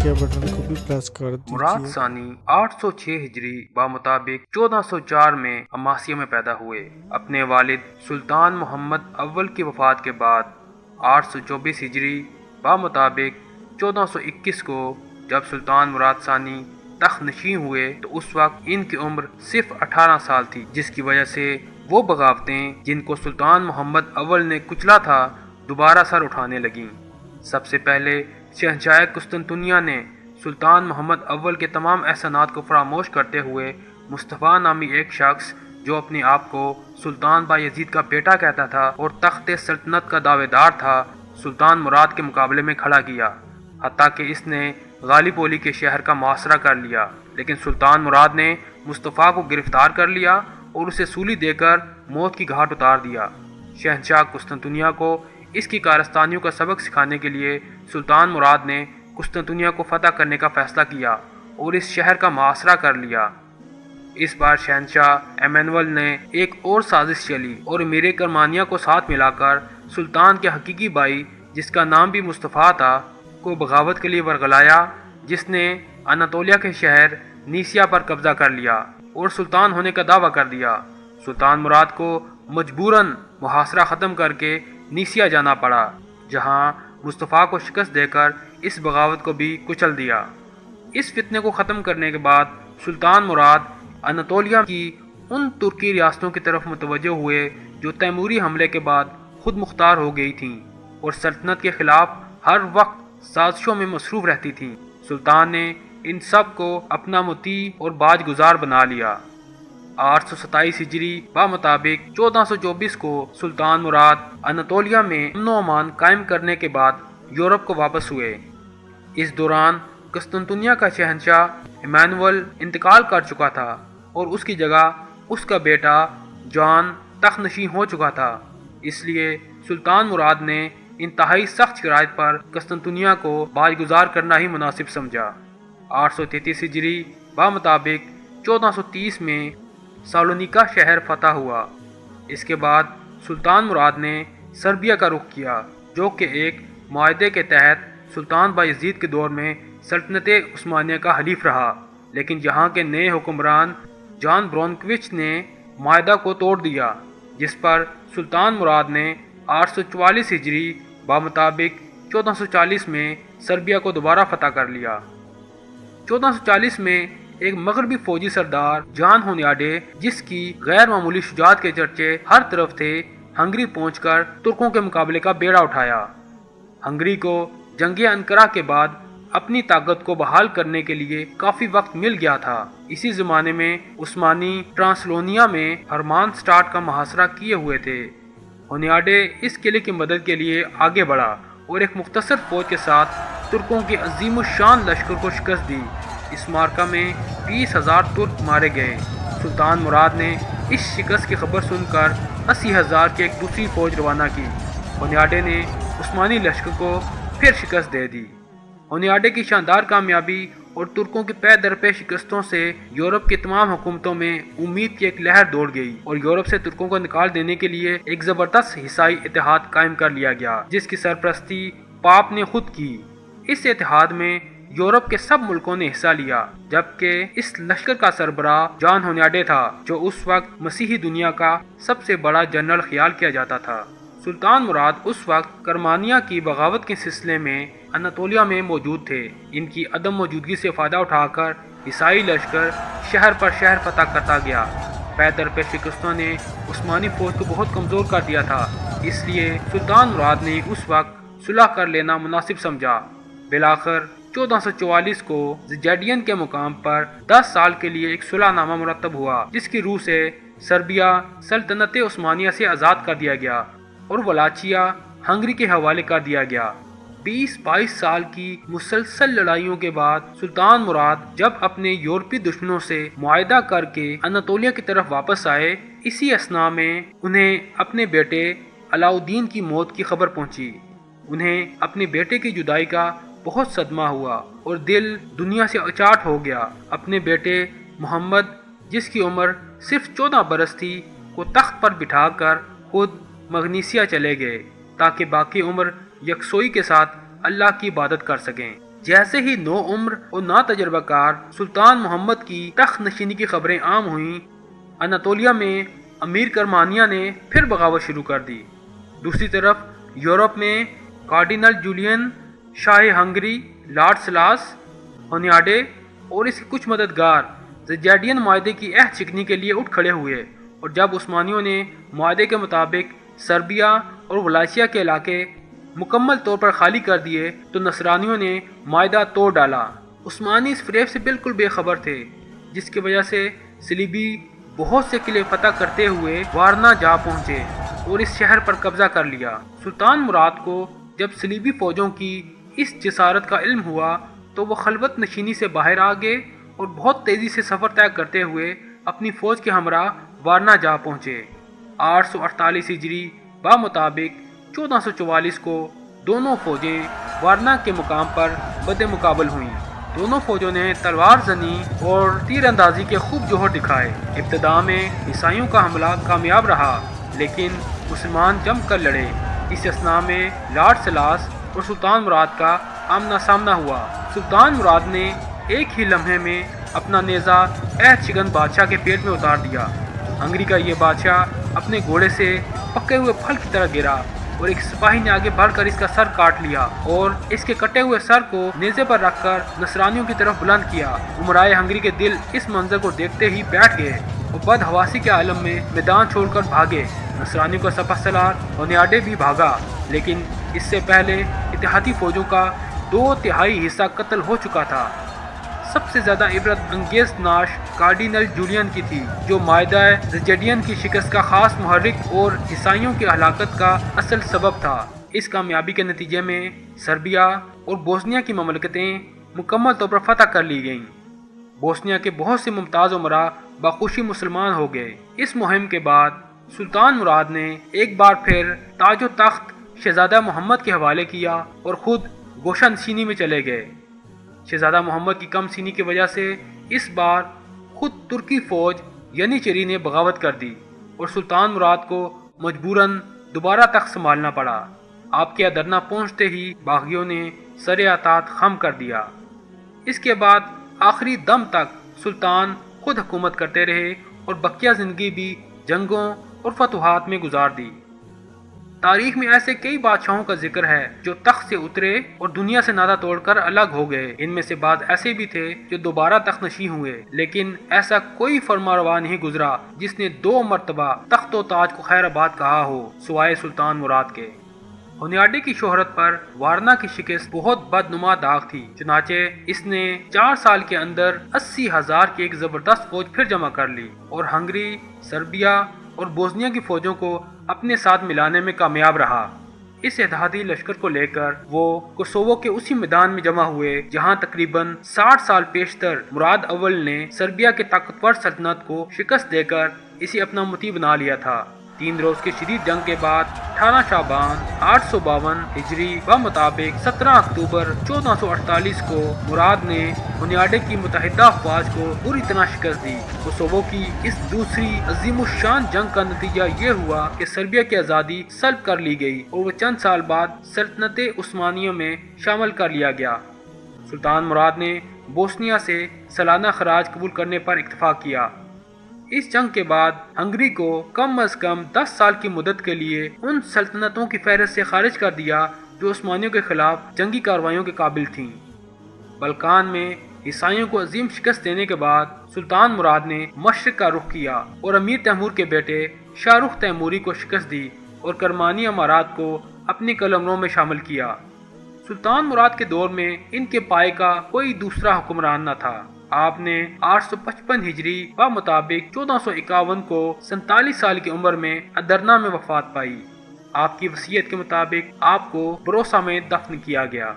کے بٹن کو بھی پریس کر مراد دیجیے۔ ثانی 806 ہجری بمطابق 1404 میں عماسیہ میں پیدا ہوئے۔ اپنے والد سلطان محمد اول کی وفات کے بعد 824 ہجری بمطابق 1421 کو جب سلطان مراد ثانی تخت نشین ہوئے تو اس وقت ان کی عمر صرف 18 سال تھی، جس کی وجہ سے وہ بغاوتیں جن کو سلطان محمد اول نے کچلا تھا دوبارہ سر اٹھانے لگیں۔ سب سے پہلے شہنشاہ قسطنطنیہ نے سلطان محمد اول کے تمام احسانات کو فراموش کرتے ہوئے مصطفیٰ نامی ایک شخص جو اپنے آپ کو سلطان بایزید کا بیٹا کہتا تھا اور تخت سلطنت کا دعوے دار تھا، سلطان مراد کے مقابلے میں کھڑا کیا، حتیٰ کہ اس نے غالب کے شہر کا محاصرہ کر لیا۔ لیکن سلطان مراد نے مصطفیٰ کو گرفتار کر لیا اور اسے سولی دے کر موت کی گھاٹ اتار دیا۔ شہنشاہ قسطنطنیہ کو اس کی کارستانیوں کا سبق سکھانے کے لیے سلطان مراد نے قسطنطنیہ کو فتح کرنے کا فیصلہ کیا اور اس شہر کا محاصرہ کر لیا۔ اس بار شہنشاہ ایمانوئل نے ایک اور سازش چلی اور امیر کرمانیہ کو ساتھ ملا کر سلطان کے حقیقی بھائی جس کا نام بھی مصطفیٰ تھا کو بغاوت کے لیے ورگلایا، جس نے اناطولیہ کے شہر نیسیا پر قبضہ کر لیا اور سلطان ہونے کا دعویٰ کر دیا۔ سلطان مراد کو مجبوراً محاصرہ ختم کر کے نیسیا جانا پڑا، جہاں مصطفیٰ کو شکست دے کر اس بغاوت کو بھی کچل دیا۔ اس فتنے کو ختم کرنے کے بعد سلطان مراد اناطولیہ کی ان ترکی ریاستوں کی طرف متوجہ ہوئے جو تیموری حملے کے بعد خود مختار ہو گئی تھیں اور سلطنت کے خلاف ہر وقت سازشوں میں مصروف رہتی تھیں۔ سلطان نے ان سب کو اپنا مطیع اور باج گزار بنا لیا۔ 827 ہجری بمطابق 1424 کو سلطان مراد اناطولیہ میں امن و امان قائم کرنے کے بعد یورپ کو واپس ہوئے۔ اس دوران قسطنطنیہ کا شہنشاہ ایمانوئل انتقال کر چکا تھا اور اس کی جگہ اس کا بیٹا جان تخت نشین ہو چکا تھا، اس لیے سلطان مراد نے انتہائی سخت شرائط پر قسطنطنیہ کو باج گزار کرنا ہی مناسب سمجھا۔ 833 ہجری بمطابق 1430 میں سالونیکا شہر فتح ہوا۔ اس کے بعد سلطان مراد نے سربیا کا رخ کیا، جو کہ ایک معاہدے کے تحت سلطان بایزید کے دور میں سلطنت عثمانیہ کا حلیف رہا، لیکن یہاں کے نئے حکمران جان برونکوچ نے معاہدہ کو توڑ دیا، جس پر سلطان مراد نے 844 ہجری بمطابق 1440 میں سربیا کو دوبارہ فتح کر لیا۔ 1440 میں ایک مغربی فوجی سردار جان ہونیاڈے، جس کی غیر معمولی شجاعت کے چرچے ہر طرف تھے، ہنگری پہنچ کر ترکوں کے مقابلے کا بیڑا اٹھایا۔ ہنگری کو جنگ انقرہ کے بعد اپنی طاقت کو بحال کرنے کے لیے کافی وقت مل گیا تھا۔ اسی زمانے میں عثمانی ٹرانسلونیا میں ہرمان سٹارٹ کا محاصرہ کیے ہوئے تھے۔ ہونیاڈے اس قلعے کی مدد کے لیے آگے بڑھا اور ایک مختصر فوج کے ساتھ ترکوں کے عظیم الشان لشکر کو شکست دی۔ اس معرکہ میں 20,000 ترک مارے گئے۔ سلطان مراد نے اس شکست کی خبر سن کر 80,000 کی ایک دوسری فوج روانہ کی۔ ہونیاڈے نے عثمانی لشکر کو پھر شکست دے دی۔ ہونیاڈے کی شاندار کامیابی اور ترکوں کی پے در پے شکستوں سے یورپ کی تمام حکومتوں میں امید کی ایک لہر دوڑ گئی اور یورپ سے ترکوں کو نکال دینے کے لیے ایک زبردست عیسائی اتحاد قائم کر لیا گیا، جس کی سرپرستی پاپ نے خود کی۔ اس اتحاد میں یورپ کے سب ملکوں نے حصہ لیا، جبکہ اس لشکر کا سربراہ جان ہونیاڈے تھا، جو اس وقت مسیحی دنیا کا سب سے بڑا جنرل خیال کیا جاتا تھا۔ سلطان مراد اس وقت کرمانیہ کی بغاوت کے سلسلے میں اناطولیہ میں موجود تھے۔ ان کی عدم موجودگی سے فائدہ اٹھا کر عیسائی لشکر شہر پر شہر فتح کرتا گیا۔ پے در پے شکستوں نے عثمانی فوج کو بہت کمزور کر دیا تھا، اس لیے سلطان مراد نے اس وقت صلح کر لینا مناسب سمجھا۔ بالآخر 1444 کو زیجیڈین کے مقام پر 10 سال کے لیے ایک صلح نامہ مرتب ہوا، جس کی روح سے سربیا سلطنت عثمانیہ سے آزاد کر دیا گیا اور ولاچیا ہنگری کے حوالے کر دیا گیا۔ 20-22 سال کی مسلسل لڑائیوں کے بعد سلطان مراد جب اپنے یورپی دشمنوں سے معاہدہ کر کے اناطولیہ کی طرف واپس آئے، اسی اثناء میں انہیں اپنے بیٹے علاؤالدین کی موت کی خبر پہنچی۔ انہیں اپنے بیٹے کی جدائی کا بہت صدمہ ہوا اور دل دنیا سے اچاٹ ہو گیا۔ اپنے بیٹے محمد، جس کی عمر صرف 14 برس تھی، کو تخت پر بٹھا کر خود مغنیسیہ چلے گئے تاکہ باقی عمر یکسوئی کے ساتھ اللہ کی عبادت کر سکیں۔ جیسے ہی نو عمر اور نا تجربہ کار سلطان محمد کی تخت نشینی کی خبریں عام ہوئیں، اناتولیا میں امیر کرمانیہ نے پھر بغاوت شروع کر دی۔ دوسری طرف یورپ میں کارڈینل جولین، شاہ ہنگری لارڈ سلاس ہونیاڈے اور اس کے کچھ مددگار زیجیڈین معاہدے کی عہد شکنی کے لیے اٹھ کھڑے ہوئے، اور جب عثمانیوں نے معاہدے کے مطابق سربیا اور ولاچیا کے علاقے مکمل طور پر خالی کر دیے تو نصرانیوں نے معاہدہ توڑ ڈالا۔ عثمانی اس فریب سے بالکل بے خبر تھے، جس کی وجہ سے صلیبی بہت سے قلعے فتح کرتے ہوئے وارنا جا پہنچے اور اس شہر پر قبضہ کر لیا۔ سلطان مراد کو جب صلیبی فوجوں کی اس جسارت کا علم ہوا تو وہ خلوت نشینی سے باہر آ گئے اور بہت تیزی سے سفر طے کرتے ہوئے اپنی فوج کے ہمراہ وارنا جا پہنچے۔ 848 ہجری بمطابق 1444 کو دونوں فوجیں وارنا کے مقام پر بد مقابل ہوئیں۔ دونوں فوجوں نے تلوار زنی اور تیر اندازی کے خوب جوہر دکھائے۔ ابتدا میں عیسائیوں کا حملہ کامیاب رہا، لیکن مسلمان جم کر لڑے۔ اس اثناء میں لارڈ سلاس اور سلطان مراد کا آمنا سامنا ہوا۔ سلطان مراد نے ایک ہی لمحے میں اپنا نیزہ عہد شکن بادشاہ کے پیٹ میں اتار دیا۔ ہنگری کا یہ بادشاہ اپنے گھوڑے سے پکے ہوئے پھل کی طرح گرا اور ایک سپاہی نے آگے بڑھ کر اس کا سر کاٹ لیا اور اس کے کٹے ہوئے سر کو نیزے پر رکھ کر نصرانیوں کی طرف بلند کیا۔ امرائے ہنگری کے دل اس منظر کو دیکھتے ہی بیٹھ گئے اور بدحواسی کے عالم میں میدان چھوڑ کر بھاگے۔ نصرانیوں کا سپہ سالار ہونیاڈے بھی بھاگا، لیکن اس سے پہلے اتحادی فوجوں کا 2/3 حصہ قتل ہو چکا تھا۔ سب سے زیادہ عبرت انگیز ناش کارڈینل جولین کی تھی، جو معاہدہ زیجیڈین کی شکست کا خاص محرک اور عیسائیوں کی ہلاکت کا اصل سبب تھا۔ اس کامیابی کے نتیجے میں سربیا اور بوسنیا کی مملکتیں مکمل طور پر فتح کر لی گئیں۔ بوسنیا کے بہت سے ممتاز امراء بخوشی مسلمان ہو گئے۔ اس مہم کے بعد سلطان مراد نے ایک بار پھر تاج و تخت شہزادہ محمد کے حوالے کیا اور خود گوشہ نشینی میں چلے گئے۔ شہزادہ محمد کی کم سینی کی وجہ سے اس بار خود ترکی فوج ینیچری نے بغاوت کر دی اور سلطان مراد کو مجبوراً دوبارہ تخت سنبھالنا پڑا۔ آپ کے ادرنا پہنچتے ہی باغیوں نے سر اطاعت خم کر دیا۔ اس کے بعد آخری دم تک سلطان خود حکومت کرتے رہے اور بقیہ زندگی بھی جنگوں اور فتوحات میں گزار دی۔ تاریخ میں ایسے کئی بادشاہوں کا ذکر ہے جو تخت سے اترے اور دنیا سے ناطہ توڑ کر الگ ہو گئے۔ ان میں سے بعض ایسے بھی تھے جو دوبارہ تخت نشین ہوئے، لیکن ایسا کوئی فرمانروا نہیں گزرا جس نے 2 مرتبہ تخت و تاج کو خیر آباد کہا ہو سوائے سلطان مراد کے۔ ہونیاڈے کی شہرت پر وارنا کی شکست بہت بدنما داغ تھی، چنانچہ اس نے 4 سال کے اندر 80,000 کی ایک زبردست فوج پھر جمع کر لی اور ہنگری، سربیا اور بوسنیا کی فوجوں کو اپنے ساتھ ملانے میں کامیاب رہا۔ اس اتحادی لشکر کو لے کر وہ کوسوو کے اسی میدان میں جمع ہوئے جہاں تقریباً 60 سال پیشتر مراد اول نے سربیا کے طاقتور سلطنت کو شکست دے کر اسے اپنا مطیع بنا لیا تھا۔ 3 روز کی شدید جنگ کے بعد 18 شعبان 852 ہجری بمطابق 17 اکتوبر 1448 کو مراد نے ہونیاڈے کی متحدہ افواج کو بری طرح شکست دی۔ کوسوو کی اس دوسری عظیم الشان جنگ کا نتیجہ یہ ہوا کہ سربیا کی آزادی سلب کر لی گئی اور وہ چند سال بعد سلطنت عثمانیہ میں شامل کر لیا گیا۔ سلطان مراد نے بوسنیا سے سالانہ خراج قبول کرنے پر اتفاق کیا۔ اس جنگ کے بعد ہنگری کو کم از کم 10 سال کی مدت کے لیے ان سلطنتوں کی فہرست سے خارج کر دیا جو عثمانیوں کے خلاف جنگی کارروائیوں کے قابل تھیں۔ بلکان میں عیسائیوں کو عظیم شکست دینے کے بعد سلطان مراد نے مشرق کا رخ کیا اور امیر تیمور کے بیٹے شاہ رخ تیموری کو شکست دی اور کرمانی امارات کو اپنے قلمروں میں شامل کیا۔ سلطان مراد کے دور میں ان کے پائے کا کوئی دوسرا حکمران نہ تھا۔ آپ نے 855 ہجری بمطابق 1451 کو 47 سال کی عمر میں ادرنا میں وفات پائی۔ آپ کی وصیت کے مطابق آپ کو بروسا میں دفن کیا گیا۔